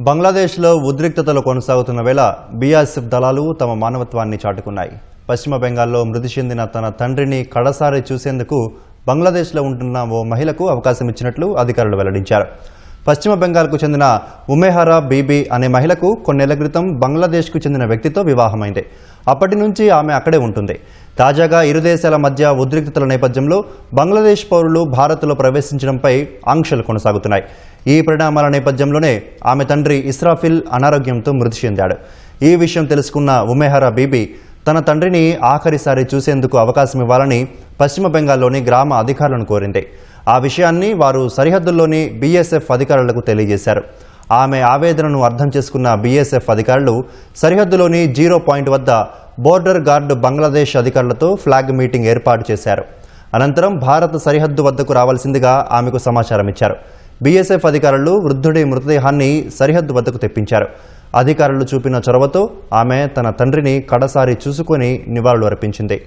బంగ్లాదేశ్లో ఉద్రిక్తతలు కొనసాగుతున్న వేళ బీఎస్ఎఫ్ దళాలు తమ మానవత్వాన్ని చాటుకున్నాయి. పశ్చిమ బెంగాల్లో మృతి చెందిన తన తండ్రిని కడసారి చూసేందుకు బంగ్లాదేశ్లో ఉంటున్న ఓ మహిళకు అవకాశం ఇచ్చినట్లు అధికారులు వెల్లడించారు. పశ్చిమ బెంగాల్కు చెందిన ఉమేహరా బీబీ అనే మహిళకు కొన్నేళ్ల క్రితం బంగ్లాదేశ్కు చెందిన వ్యక్తితో వివాహమైంది. అప్పటి నుంచి ఆమె అక్కడే ఉంటుంది. తాజాగా ఇరు దేశాల మధ్య ఉద్రిక్తతల నేపథ్యంలో బంగ్లాదేశ్ పౌరులు భారత్లో ప్రవేశించడంపై ఆంక్షలు కొనసాగుతున్నాయి. ఈ పరిణామాల నేపథ్యంలోనే ఆమె తండ్రి ఇస్రాఫిల్ అనారోగ్యంతో మృతి చెందాడు. ఈ విషయం తెలుసుకున్న ఉమేహరా బీబీ తన తండ్రిని ఆఖరిసారి చూసేందుకు అవకాశం ఇవ్వాలని పశ్చిమ బెంగాల్లోని గ్రామ అధికారులను కోరింది. ఆ విషయాన్ని వారు సరిహద్దుల్లోని బీఎస్ఎఫ్ అధికారులకు తెలియజేశారు. ఆమె ఆవేదనను అర్థం చేసుకున్న బీఎస్ఎఫ్ అధికారులు సరిహద్దులోని 0 పాయింట్ వద్ద బోర్డర్ గార్డు బంగ్లాదేశ్ అధికారులతో ఫ్లాగ్ మీటింగ్ ఏర్పాటు చేశారు. అనంతరం భారత్ సరిహద్దు వద్దకు రావాల్సిందిగా ఆమెకు సమాచారం ఇచ్చారు. బీఎస్ఎఫ్ అధికారులు వృద్ధుడి మృతదేహాన్ని సరిహద్దు వద్దకు తెప్పించారు. అధికారులు చూపిన చొరవతో ఆమె తన తండ్రిని కడసారి చూసుకొని నివాళులు అర్పించింది.